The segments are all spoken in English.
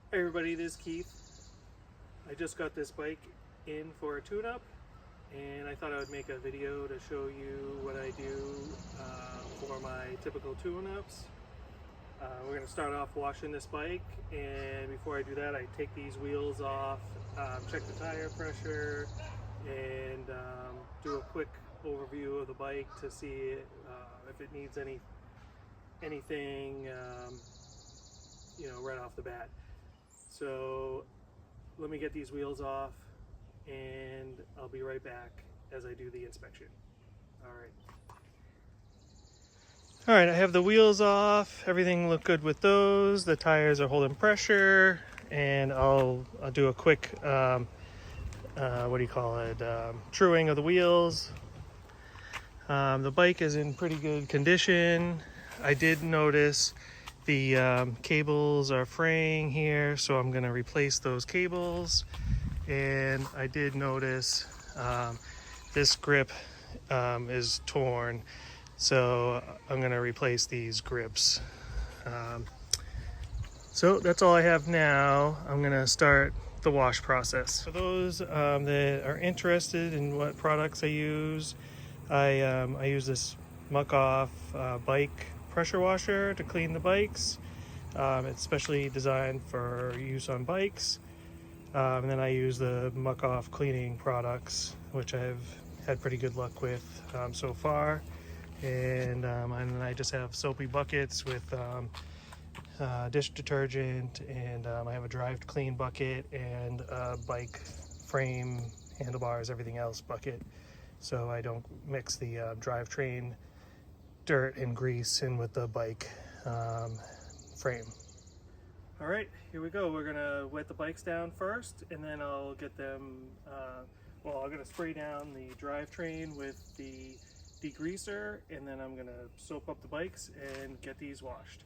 Hey everybody, this is Keith. I just got this bike in for a tune-up and I thought I would make a video to show you what I do for my typical tune-ups. We're going to start off washing this bike, and before I do that I take these wheels off, check the tire pressure, and do a quick overview of the bike to see if it needs anything right off the bat. So let me get these wheels off and I'll be right back as I do the inspection. All right, I have the wheels off. Everything looked good with those. The tires are holding pressure, and I'll do a quick truing of the wheels. The bike is in pretty good condition. I did notice the cables are fraying here, so I'm going to replace those cables. And I did notice this grip is torn, so I'm going to replace these grips. So that's all I have now. I'm going to start the wash process. For those that are interested in what products I use this muc-off bike pressure washer to clean the bikes. It's specially designed for use on bikes. And then I use the muc-off cleaning products, which I've had pretty good luck with so far. And I just have soapy buckets with dish detergent, and I have a drive clean bucket and a bike frame, handlebars, everything else bucket, so I don't mix the drivetrain dirt and grease in with the bike frame. All right, here we go. We're gonna wet the bikes down first, and then I'll get them, I'm gonna spray down the drivetrain with the degreaser, and then I'm gonna soap up the bikes and get these washed.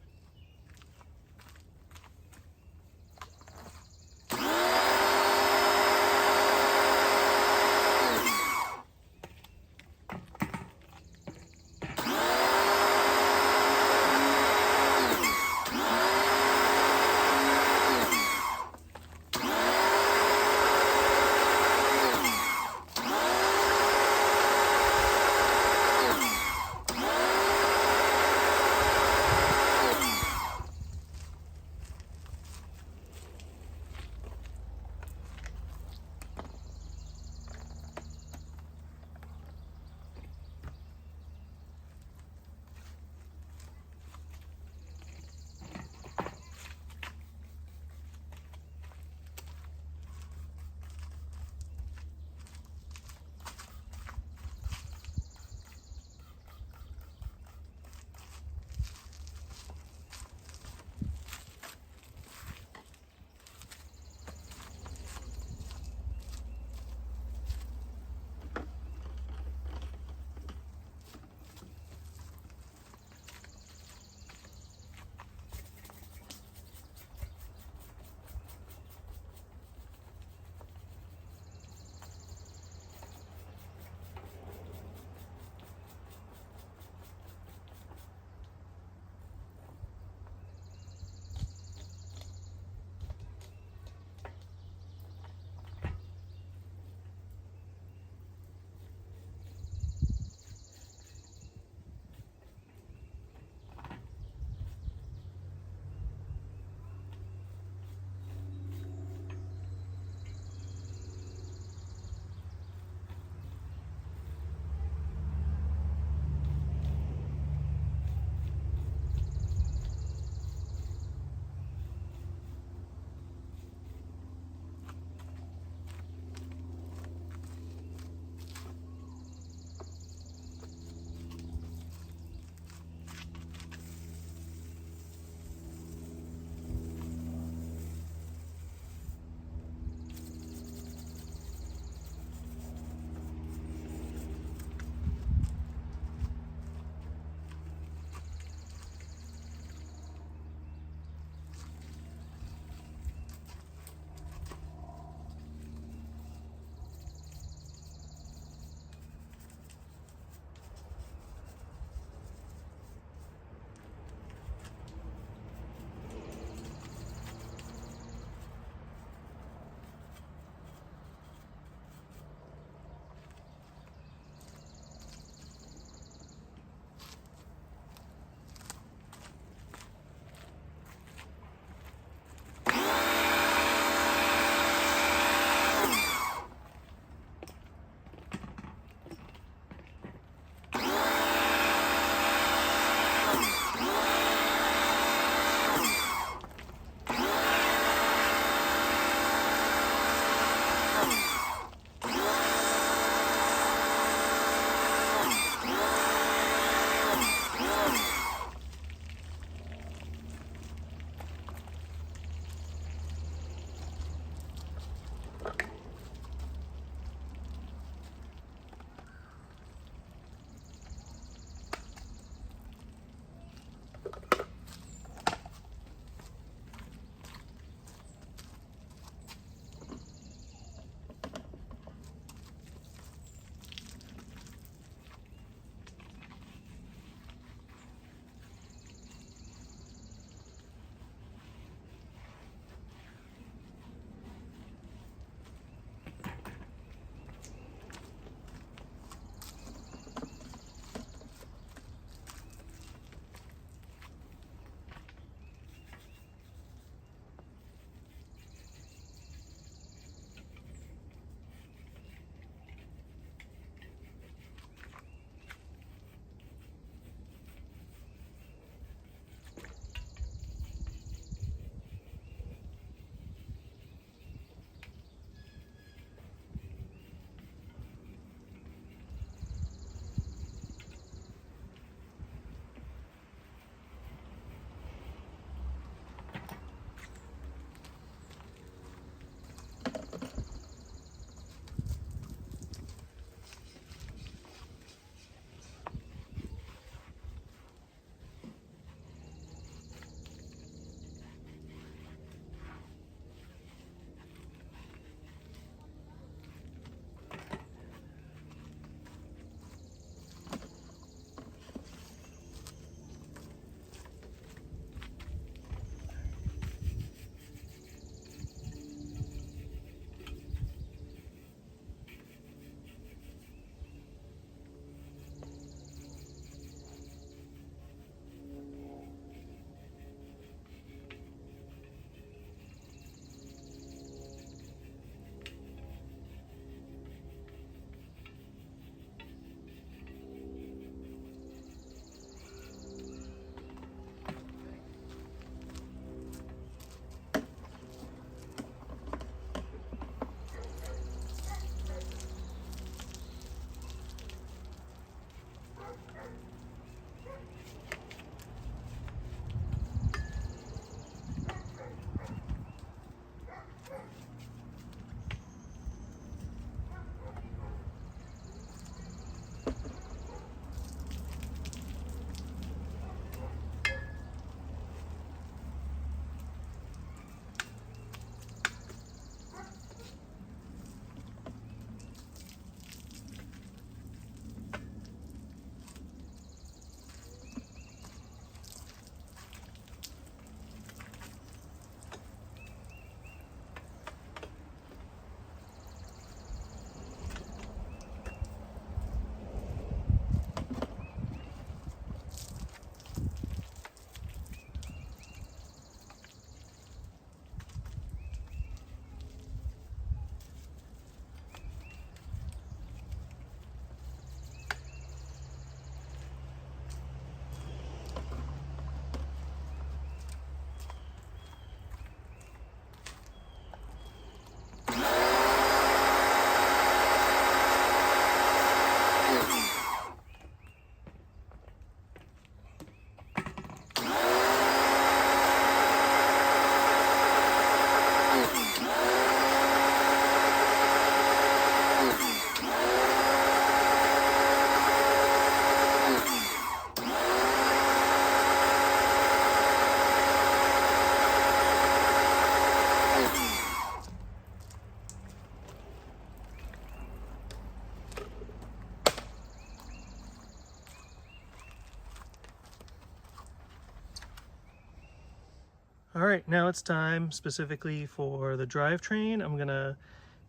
All right, now it's time specifically for the drivetrain. I'm gonna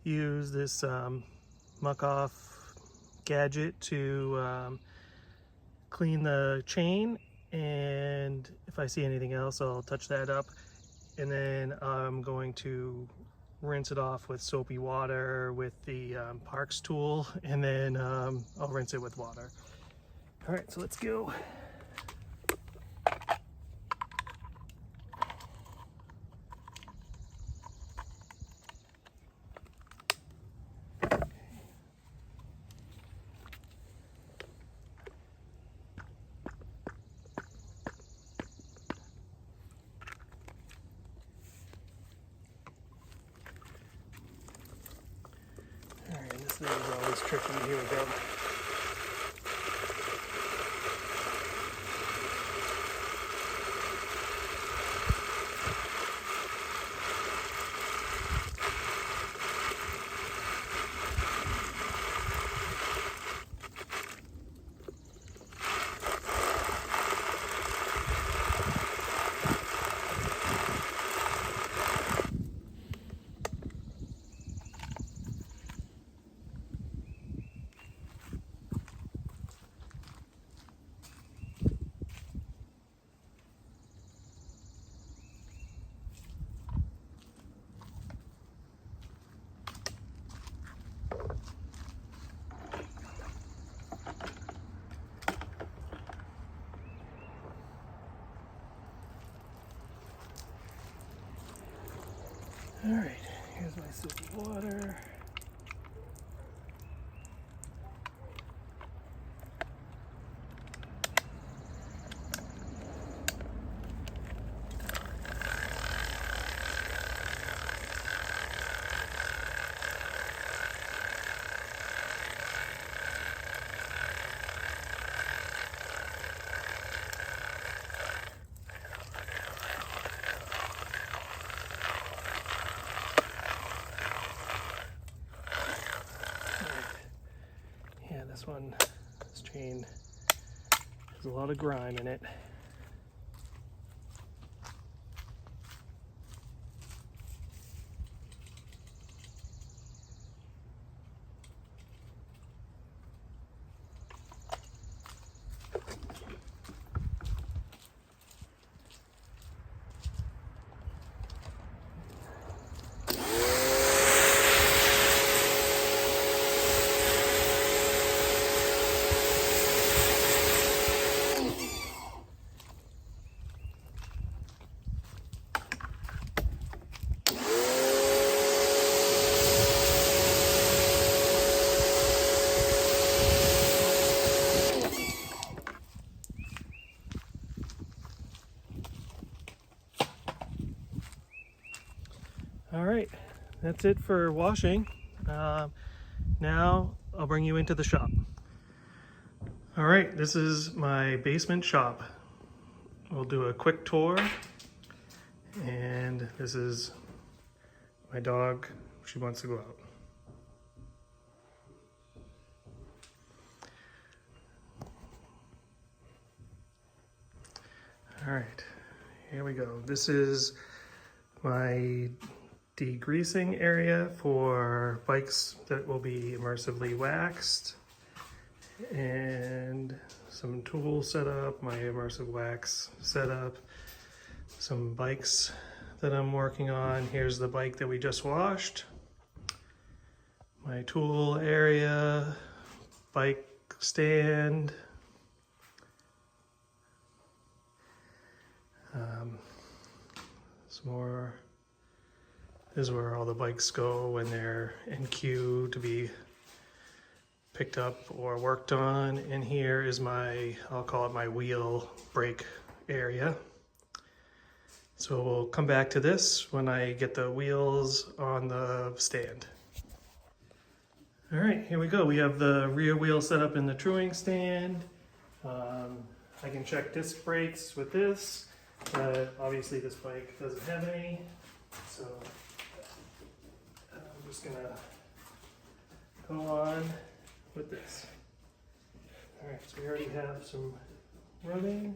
use this muc-off gadget to clean the chain, and if I see anything else, I'll touch that up. And then I'm going to rinse it off with soapy water with the Parks tool, and then I'll rinse it with water. All right, so let's go. This thing is always tricky. Here we go. All right, here's my soapy water. This chain has a lot of grime in it. All right, that's it for washing. Now I'll bring you into the shop. All right, this is my basement shop. We'll do a quick tour. And this is my dog. She wants to go out. All right, here we go. This is my degreasing area for bikes that will be immersively waxed, and some tools set up, my immersive wax setup, some bikes that I'm working on. Here's the bike that we just washed, my tool area, bike stand, some more. This is where all the bikes go when they're in queue to be picked up or worked on. And here is my, I'll call it my wheel brake area. So we'll come back to this when I get the wheels on the stand. All right, here we go. We have the rear wheel set up in the truing stand. I can check disc brakes with this, but obviously this bike doesn't have any. So I'm just gonna go on with this. All right, so we already have some running.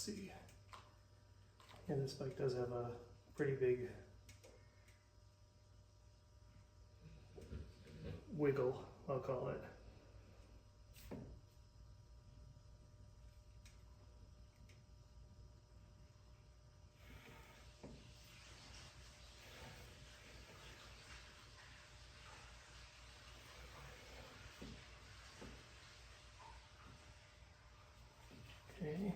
see. Yeah, this bike does have a pretty big wiggle, I'll call it. Okay.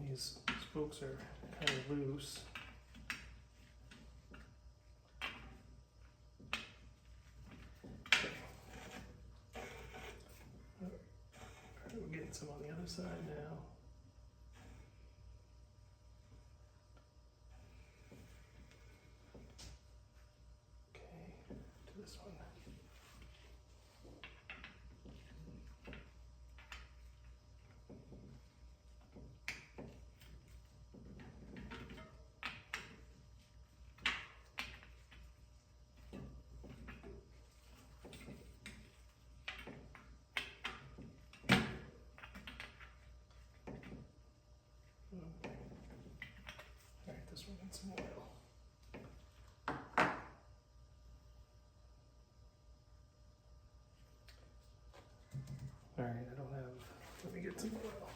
These spokes are kind of loose. We're getting some on the other side now. Okay, to this one. Alright, this one needs some oil. Alright, I don't have, let me get some oil.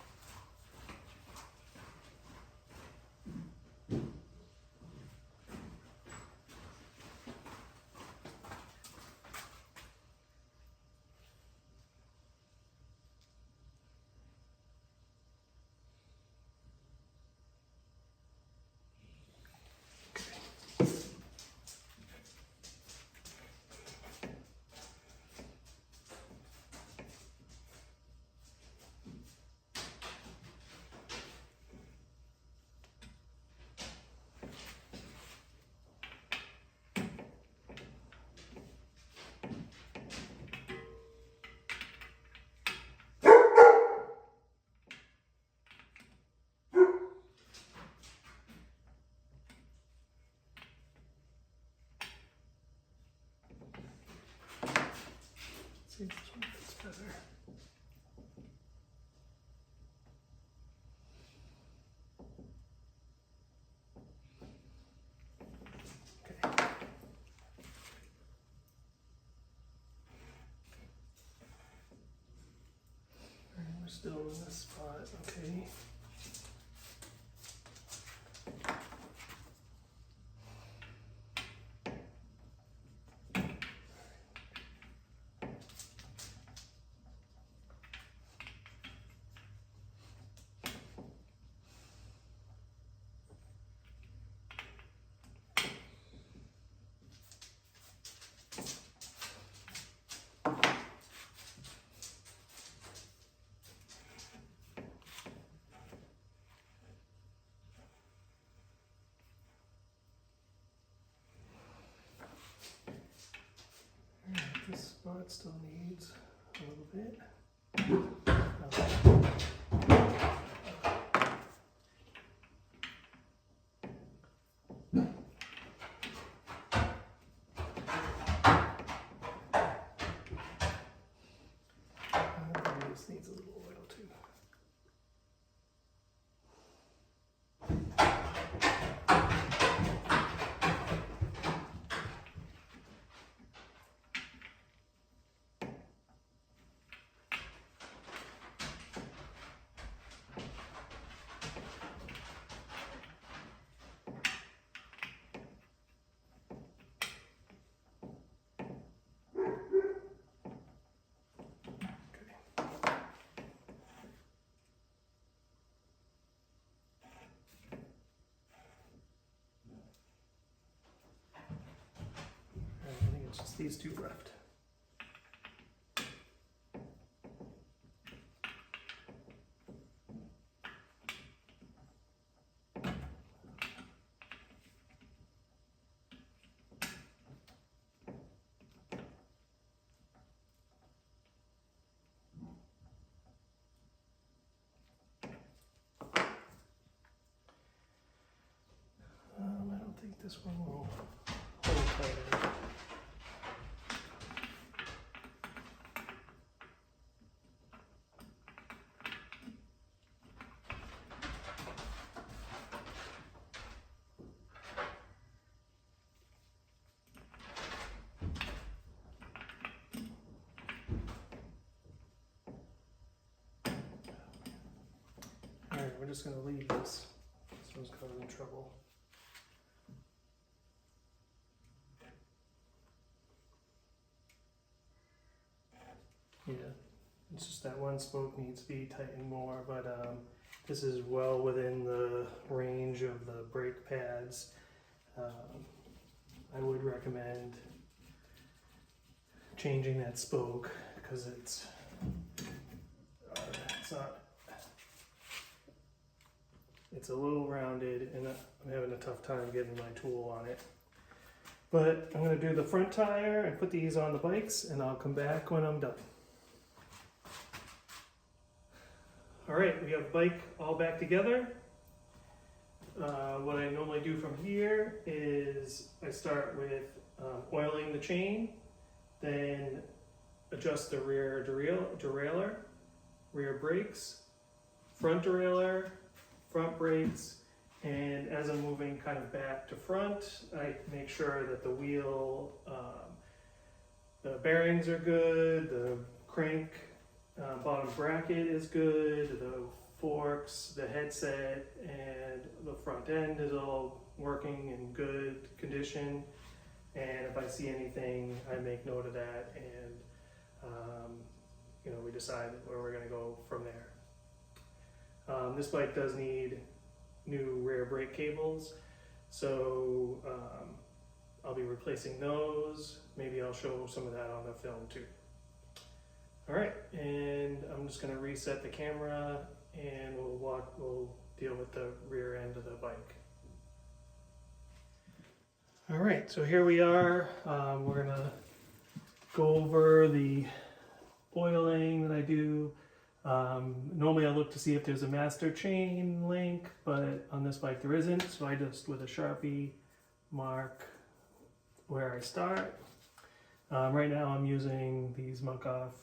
See if this one fits better. Okay. Alright, we're still in this spot, okay. This spot still needs a little bit. This needs a little oil too. I think it's just these two left. I don't think this one will hold tighter. we're just gonna leave this. This one's causing trouble. Yeah, it's just that one spoke needs to be tightened more, but this is well within the range of the brake pads. I would recommend changing that spoke because it's not, it's a little rounded and I'm having a tough time getting my tool on it. But I'm going to do the front tire and put these on the bikes, and I'll come back when I'm done. All right, we have the bike all back together. What I normally do from here is I start with oiling the chain, then adjust the rear derailleur, rear brakes, front derailleur, front brakes, and as I'm moving kind of back to front, I make sure that the wheel, the bearings are good, the crank bottom bracket is good, the forks, the headset, and the front end is all working in good condition. And if I see anything, I make note of that, and we decide where we're going to go from there. This bike does need new rear brake cables, so I'll be replacing those. Maybe I'll show some of that on the film too. All right, and I'm just going to reset the camera, and we'll deal with the rear end of the bike. All right, so here we are. We're going to go over the oiling that I do. Normally I look to see if there's a master chain link, but on this bike there isn't, so I just with a Sharpie mark where I start. Right now I'm using these muc-off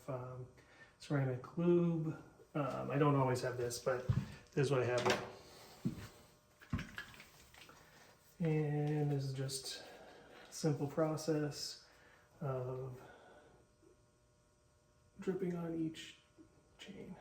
ceramic lube. I don't always have this, but this is what I have now. And this is just a simple process of dripping on each chain.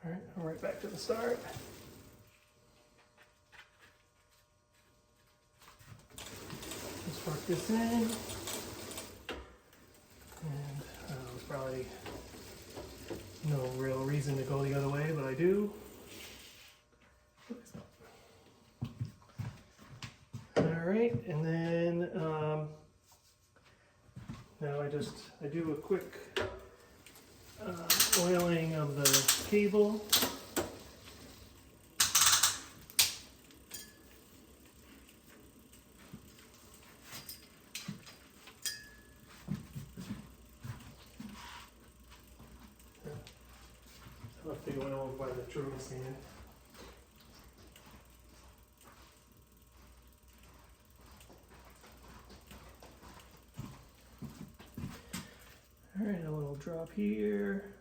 All right, I'm right back to the start. Let's work this in. And there's probably no real reason to go the other way, but I do. All right, and then now I do a quick oiling of the cable. I left the oil by the drilling stand. All right, a little drop here.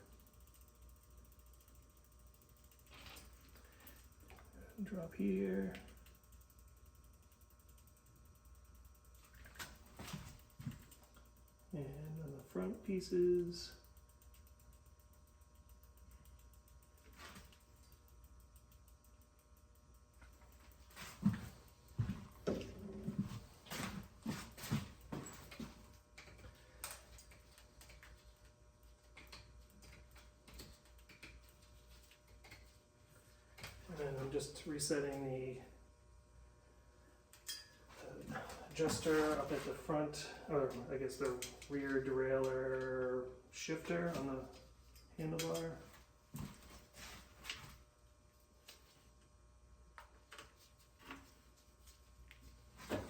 Drop here. And on the front pieces. just resetting the adjuster up at the front, or I guess the rear derailleur shifter on the handlebar.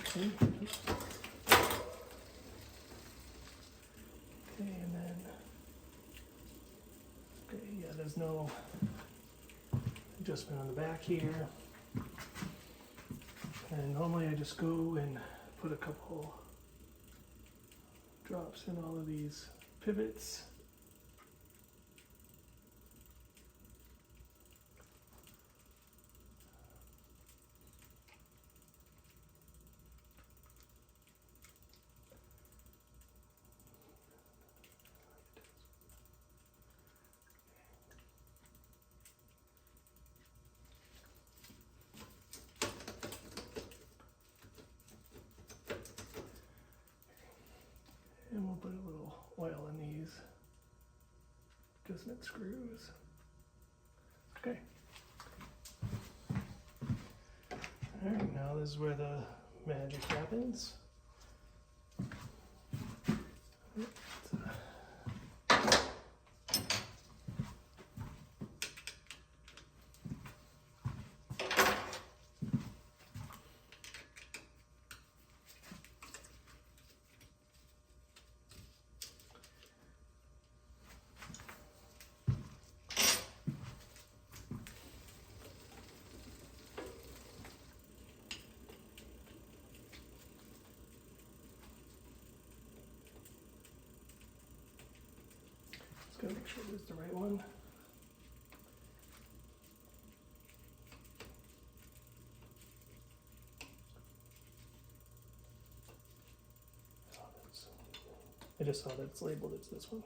Okay, and then, okay, yeah, there's no adjustment on the back here. And normally I just go and put a couple drops in all of these pivots. And we'll put a little oil in these adjustment screws. Okay. Alright, now this is where the magic happens. Just gotta make sure this is the right one. I just saw that it's labeled, it's this one.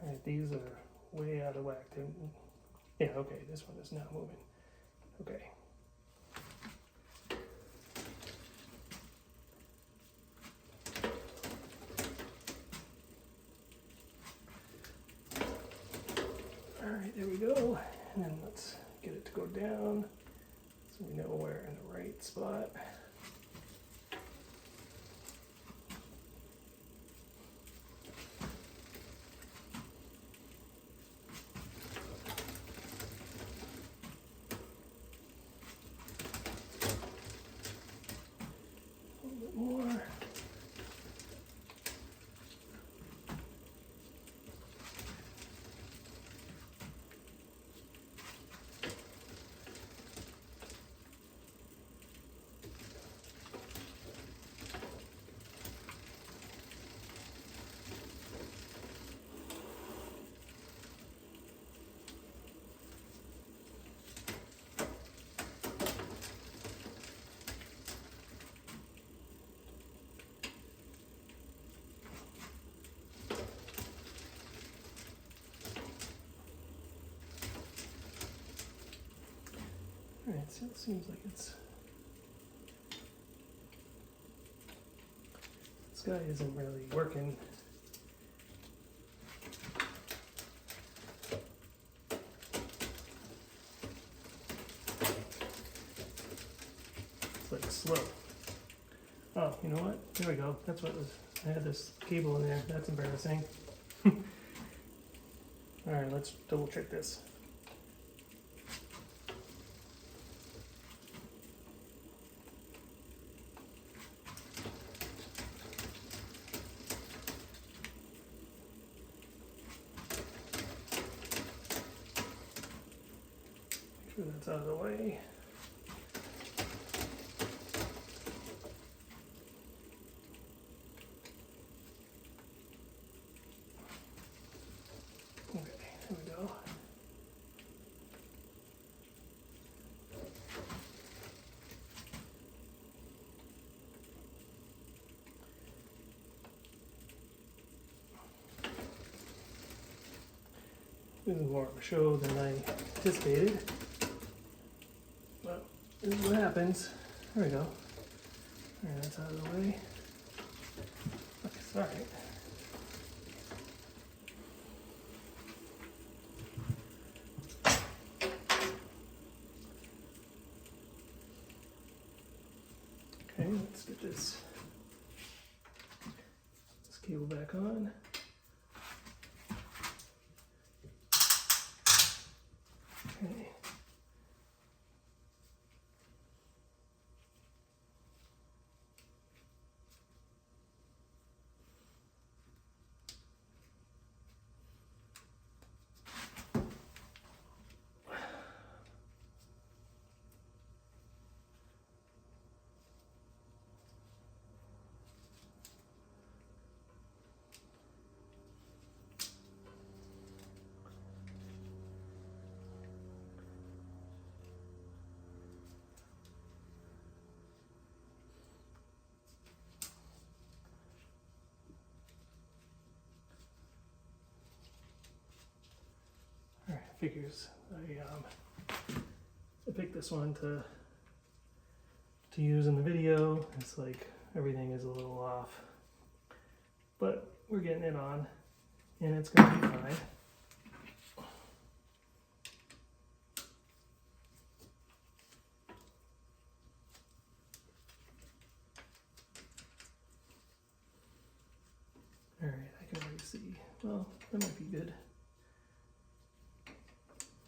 Alright, these are way out of whack. Yeah, okay, this one is not moving. Okay. Alright, there we go. And then let's get it to go down so we know we're in the right spot. More. Alright, so it seems like it's... This guy isn't really working. It's like slow. Oh, you know what? There we go. That's what it was. I had this cable in there. That's embarrassing. Alright, let's double check this. That's out of the way. Okay, there we go. This is more of a show than I anticipated. But this is what happens. There we go. Alright, that's out of the way. Okay, sorry. Okay, let's get this cable back on. Okay. Alright, figures. I picked this one to use in the video. It's like everything is a little off, but we're getting it on, and it's going to be fine. Alright, I can already see. Well, that might be good.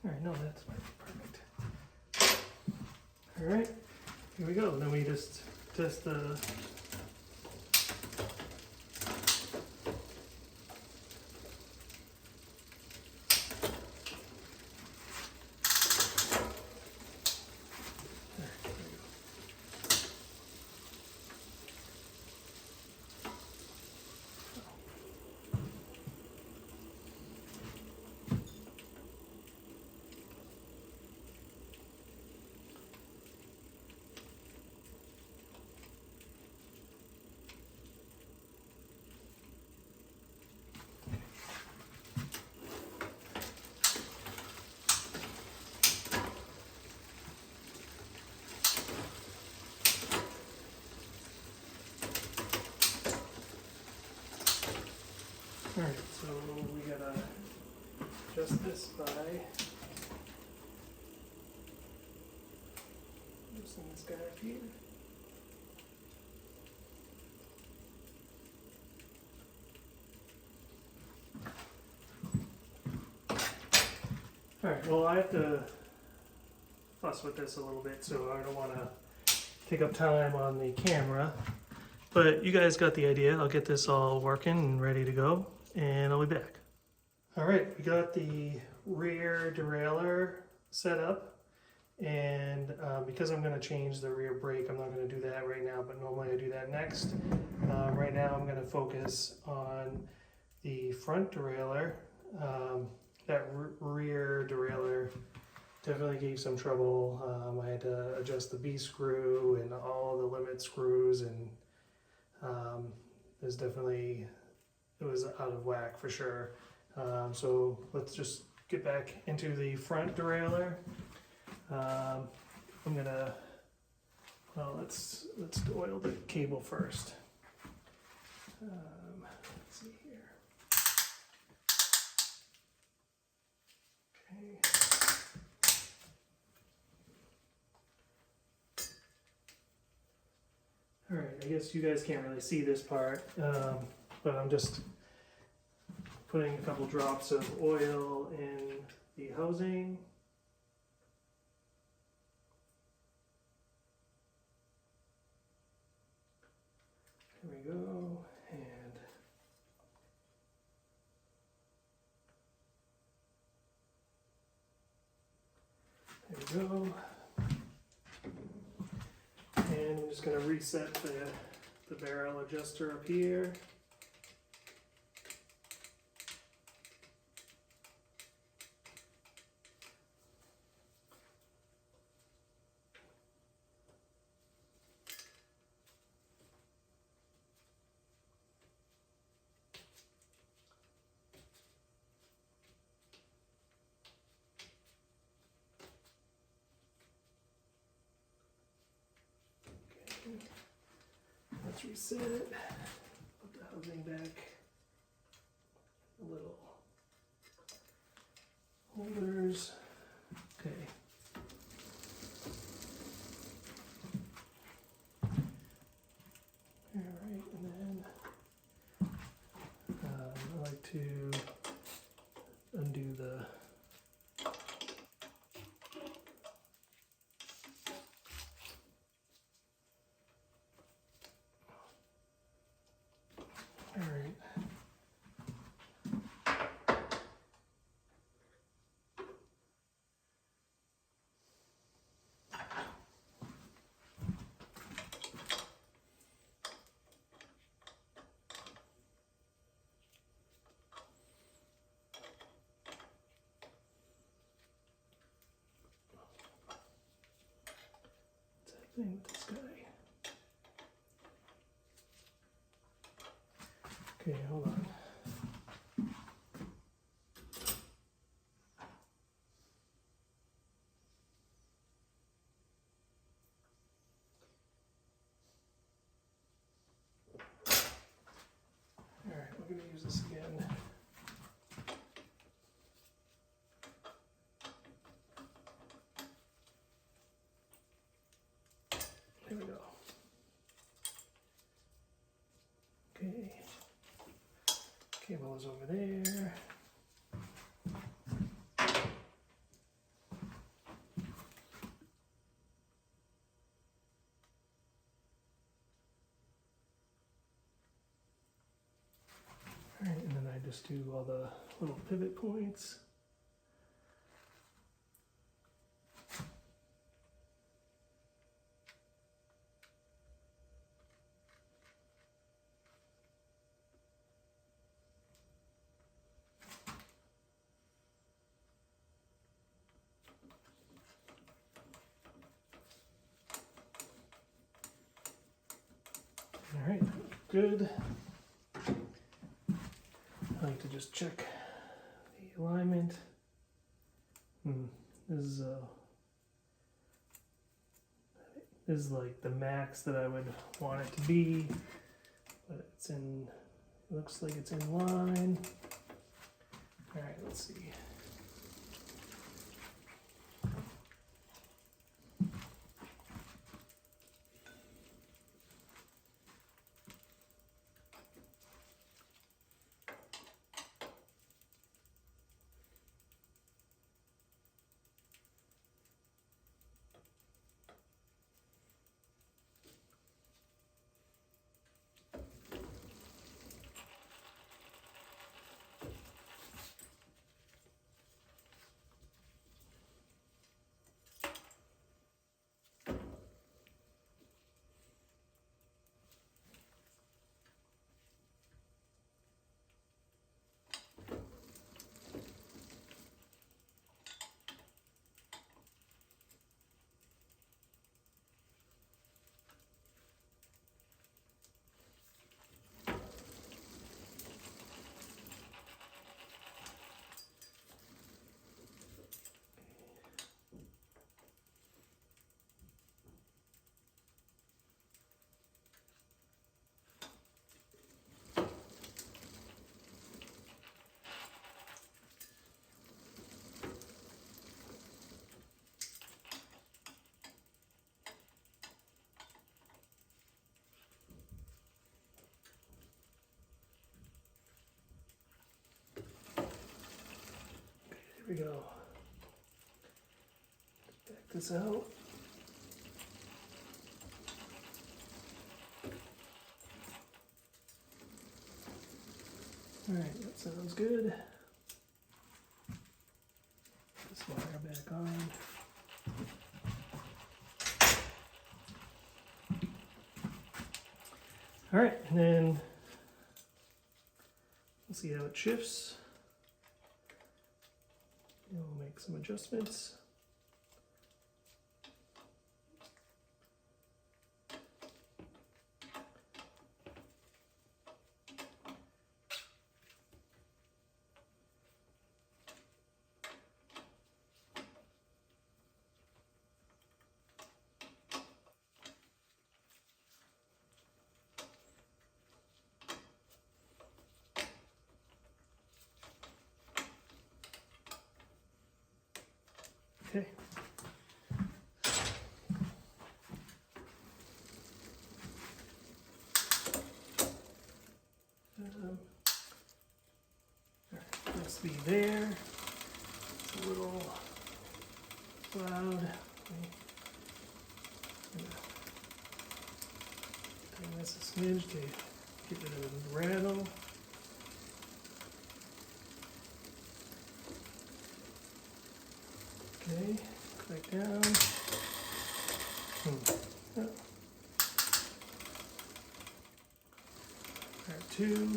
Alright, no, that's perfect. Alright, here we go. Then we just test the Alright, so we gotta adjust this by loosen this guy up here. Alright, well I have to fuss with this a little bit, so I don't want to take up time on the camera. But you guys got the idea. I'll get this all working and ready to go, and I'll be back. All right, we got the rear derailleur set up, and because I'm going to change the rear brake, I'm not going to do that right now, but normally I do that next. Right now I'm going to focus on the front derailleur. That rear derailleur definitely gave some trouble. I had to adjust the B-screw and all the limit screws, and it was out of whack for sure. So let's just get back into the front derailleur. I'm gonna, well, let's oil the cable first. Let's see here. Okay. All right, I guess you guys can't really see this part, but I'm just putting a couple drops of oil in the housing. Here we go, and there we go. And I'm just going to reset the barrel adjuster up here. Let's reset it. Put the housing back. The little holders. Okay. All right, and then I like to undo the all right. Thing with this guy. Okay, hold on. All right, we're going to use this again. There we go. Okay. Cable is over there. All right, and then I just do all the little pivot points. All right, good. I like to just check the alignment. This is like the max that I would want it to be, but it's in. It looks like it's in line. All right, let's see. Here we go. Back this out. All right, that sounds good. Put this wire back on. All right, and then we'll see how it shifts. And we'll make some adjustments. Okay. Let's be there. It's a little loud. Tighten this a smidge to get rid of the rattle. Okay, back down. Oh. Part 2.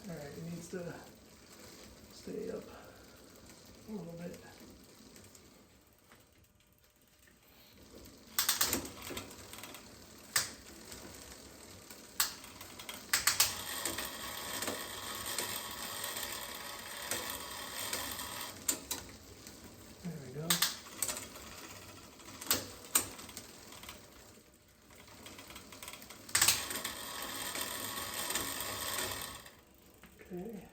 Alright, it needs to stay up a little bit. There we go. Okay.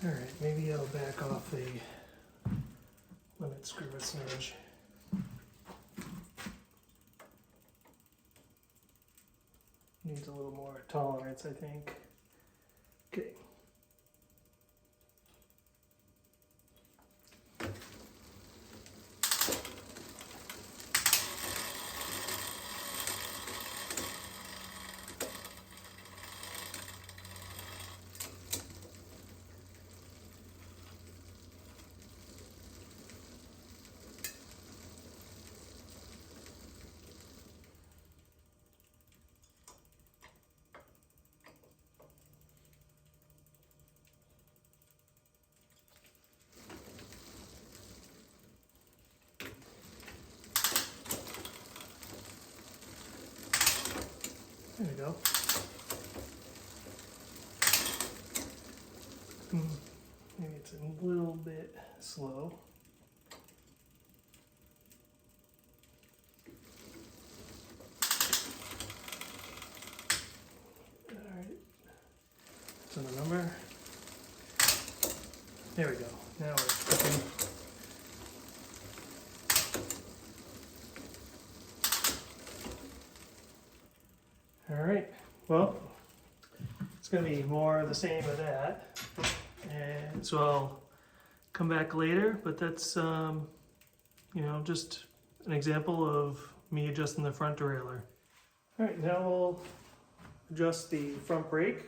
All right, maybe I'll back off the limit screw a smidge. Needs a little more tolerance, I think. Okay. There we go. Maybe it's a little bit slow. All right. So the number. There we go. Now we're cooking. All right. Well, it's going to be more of the same of that, and so I'll come back later. But that's you know, just an example of me adjusting the front derailleur. All right, now we'll adjust the front brake,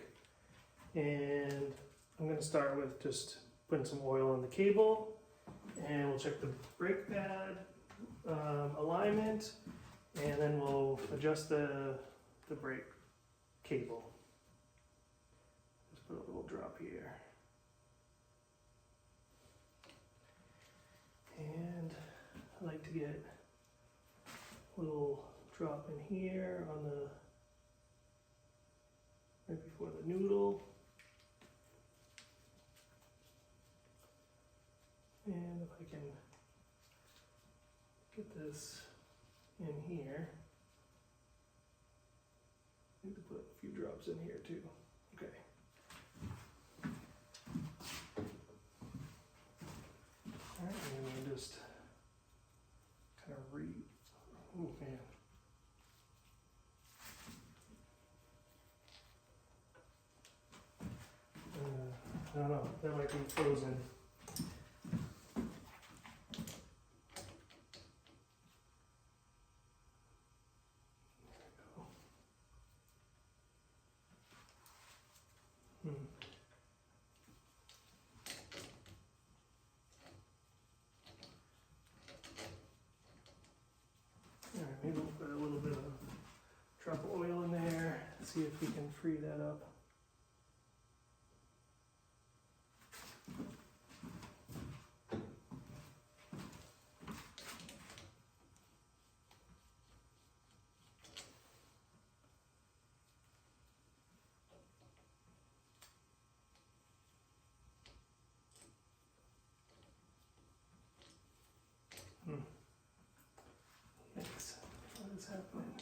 and I'm going to start with just putting some oil on the cable, and we'll check the brake pad alignment, and then we'll adjust the brake cable. Just put a little drop here. And I like to get a little drop in here on the, right before the noodle. And if I can get this in here, I need to put a few drops in here too. Okay. All right, and then we'll just kind of oh man. I don't know, that might be frozen. Alright, maybe we'll put a little bit of drop of oil in there, see if we can free that up. Yikes, what is happening?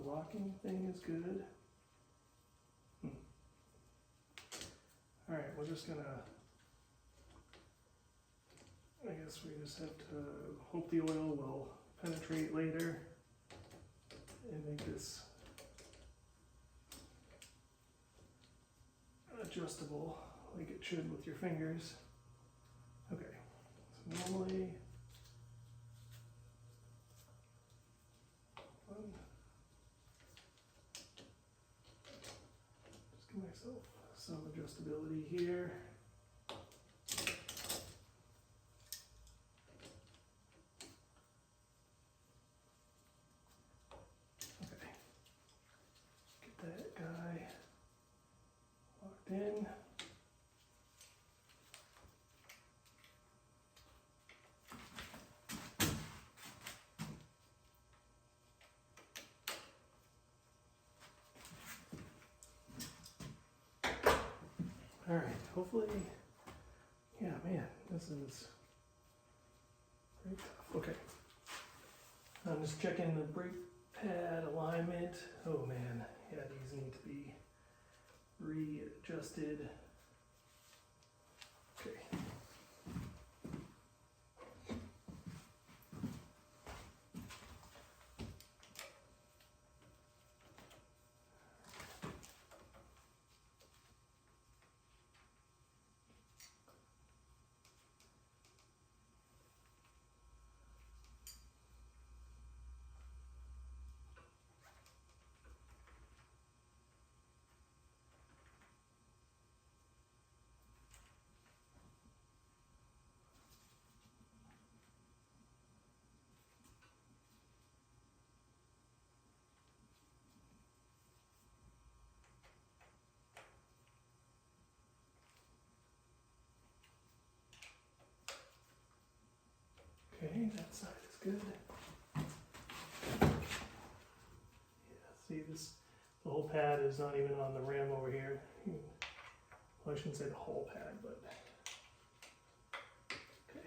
locking thing is good. All right, we're just gonna, I guess we just have to hope the oil will penetrate later and make this adjustable like it should with your fingers. Okay, so normally, just give myself some adjustability here. Okay, get that guy locked in. All right, hopefully, yeah, man, this is very tough. Okay, I'm just checking the brake pad alignment. Oh man, yeah, these need to be readjusted. Okay. Okay, that side is good. Yeah, see this, the whole pad is not even on the rim over here. Well, I shouldn't say the whole pad, but okay.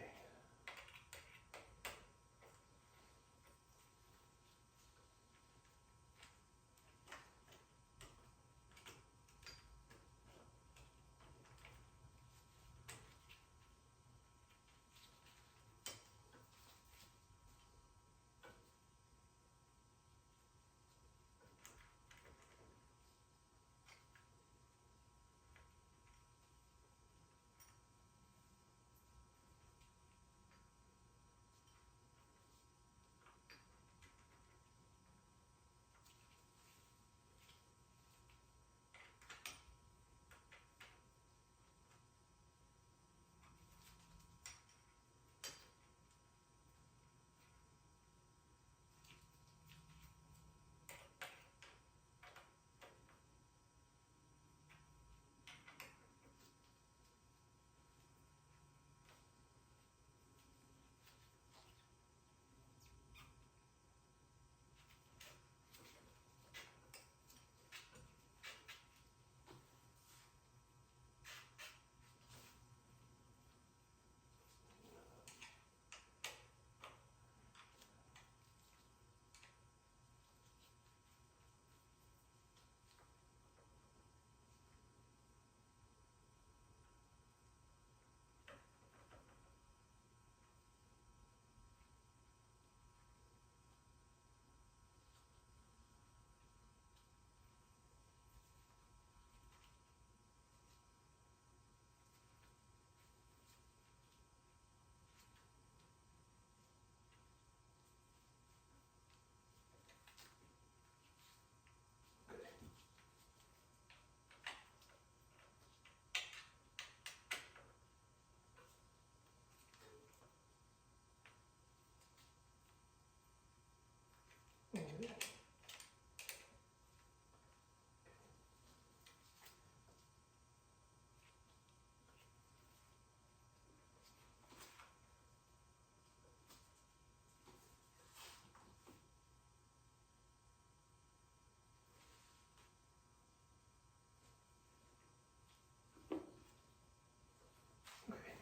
Okay.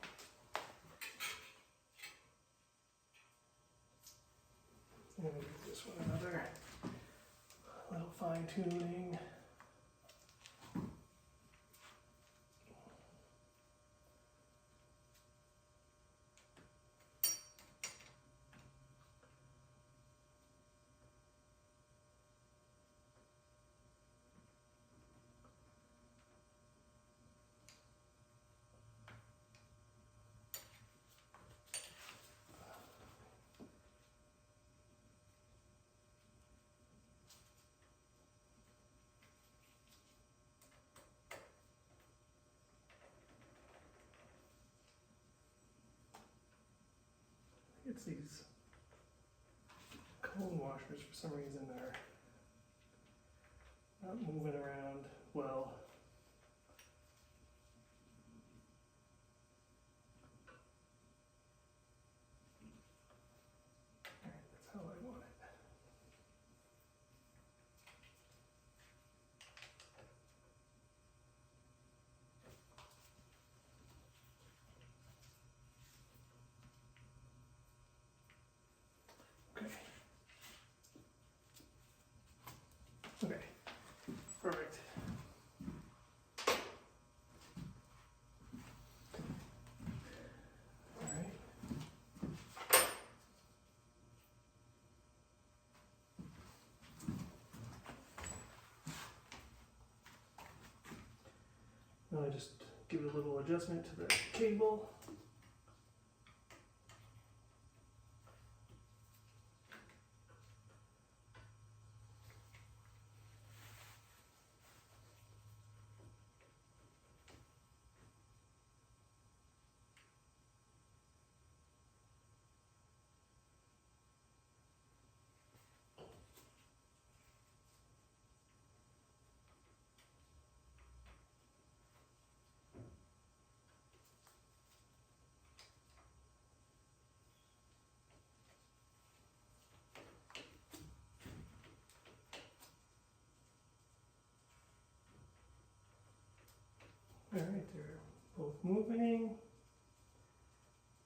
I'm gonna give this one another fine tuning. It's these cone washers, for some reason, they're not moving around well. Alright, that's how I want it. Okay, perfect. All right. Now I just give it a little adjustment to the cable. All right, they're both moving,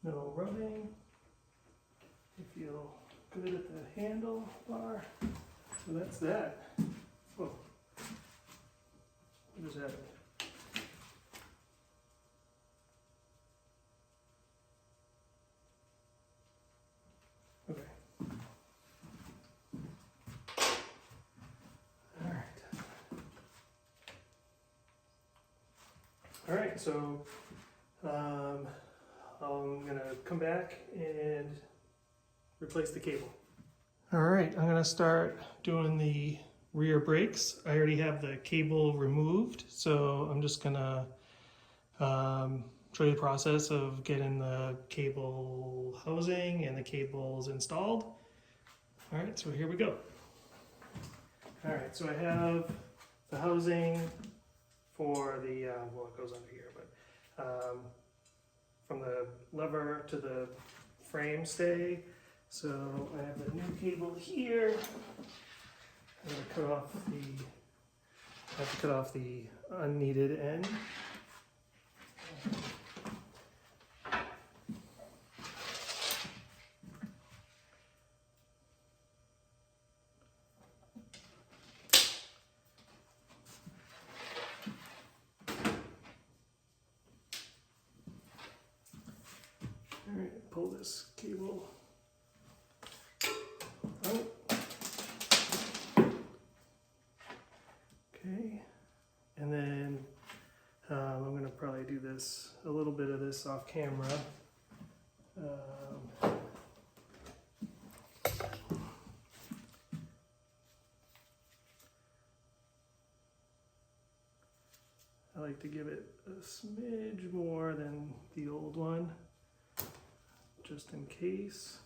no rubbing. I feel good at the handle bar. So that's that. Whoa. What just happened? Okay. All right. All right, so I'm gonna come back and replace the cable. All right, I'm gonna start doing the rear brakes. I already have the cable removed, so I'm just gonna show you the process of getting the cable housing and the cables installed. All right, so here we go. All right, so I have the housing for the, well, it goes under here, but from the lever to the frame stay. So I have the new cable here. I'm gonna cut off the, I have to cut off the unneeded end. All right, pull this cable out. Okay, and then I'm gonna probably do this, a little bit of this off camera. I like to give it a smidge more than the old one, just in case.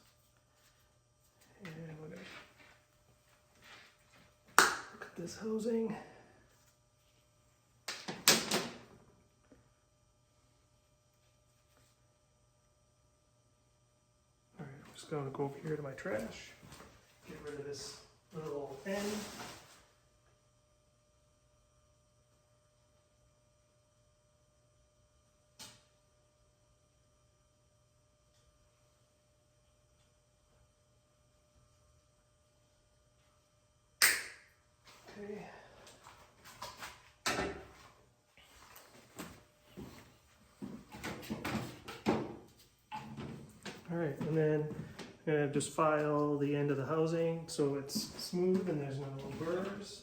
And we're gonna cut this housing. All right, I'm just gonna go over here to my trash, get rid of this little end. Okay. All right, and then I'm gonna just file the end of the housing so it's smooth and there's no burrs.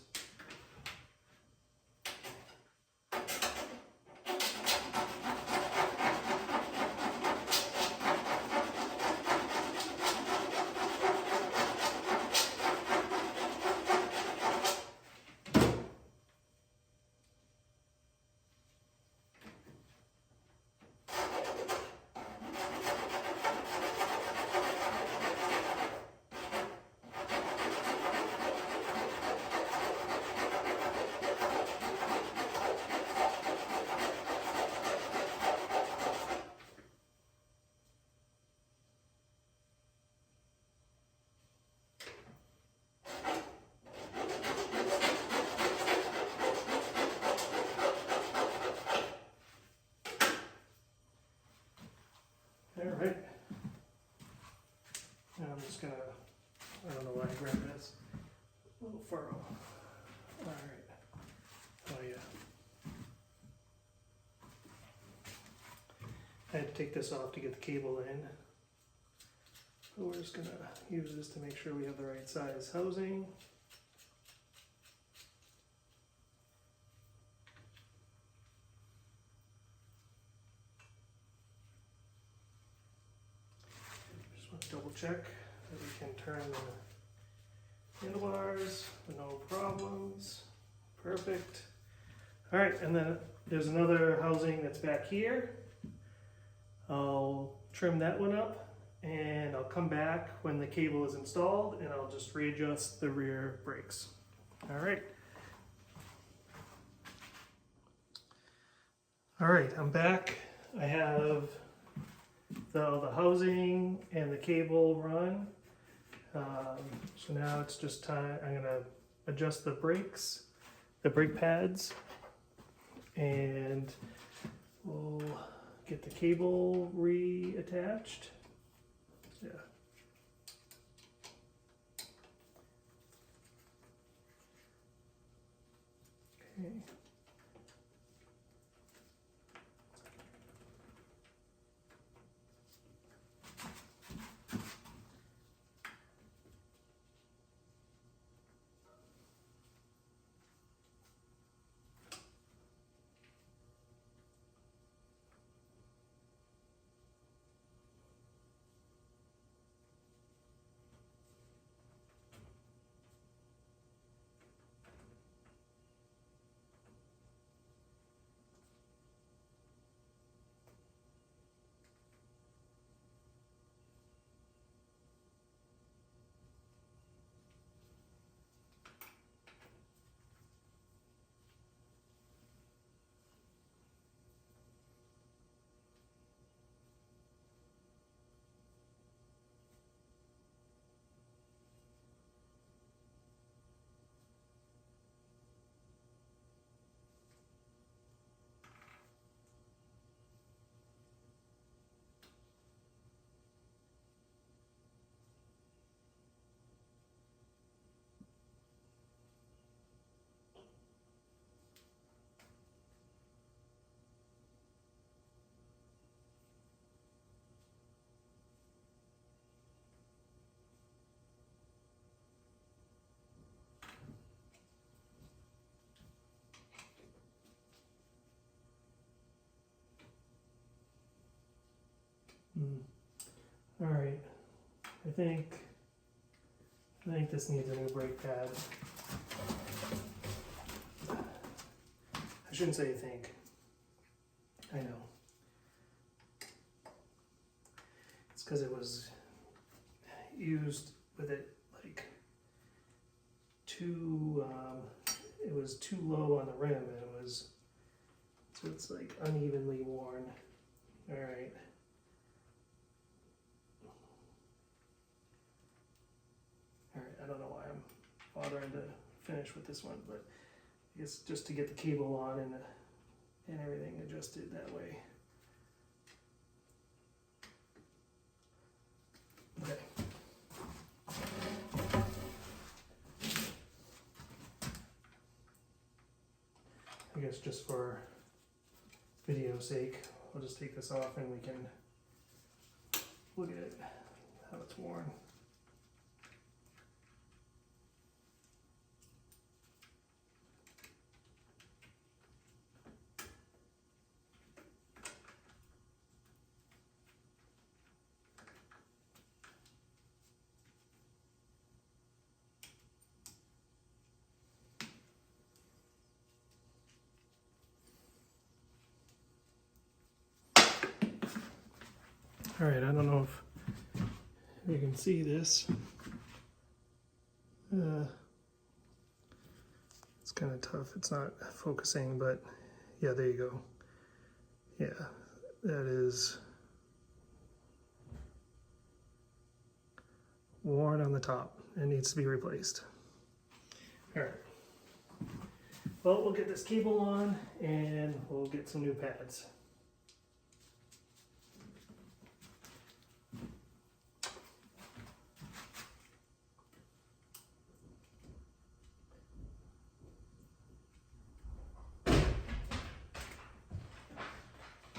All right. Now I'm just gonna, I don't know why I grabbed this, a little furrow. All right. Oh yeah. I had to take this off to get the cable in. But we're just gonna use this to make sure we have the right size housing. Just want to double check that we can turn the handlebars with no problems. Perfect. All right, and then there's another housing that's back here. I'll trim that one up and I'll come back when the cable is installed and I'll just readjust the rear brakes. All right. All right, I'm back. I have the housing and the cable run. So now it's just time, I'm gonna adjust the brakes, the brake pads, and we'll get the cable reattached. Yeah. Okay. All right, I think this needs a new brake pad. I shouldn't say think. I know. It's because it was used with it like too, it was too low on the rim and it was, so it's like unevenly worn. All right. I don't know why I'm bothering to finish with this one, but I guess just to get the cable on and everything adjusted that way. Okay. I guess just for video's sake, I'll just take this off and we can look at it, how it's worn. All right, I don't know if you can see this. It's kind of tough. It's not focusing, but yeah, there you go. Yeah, that is worn on the top. It needs to be replaced. All right. Well, we'll get this cable on and we'll get some new pads.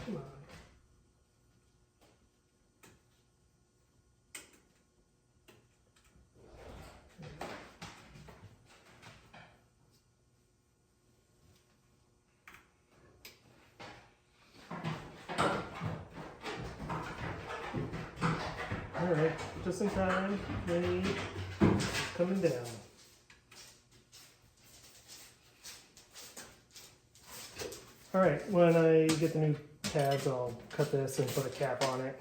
Come on. All right, just in time, ready, coming down. All right, when I get the new pads, I'll cut this and put a cap on it.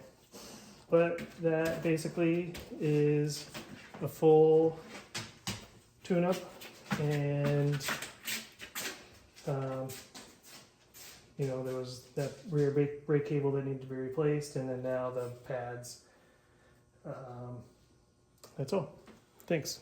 But that basically is a full tune-up, and you know, there was that rear brake cable that needed to be replaced, and then now the pads. That's all. Thanks.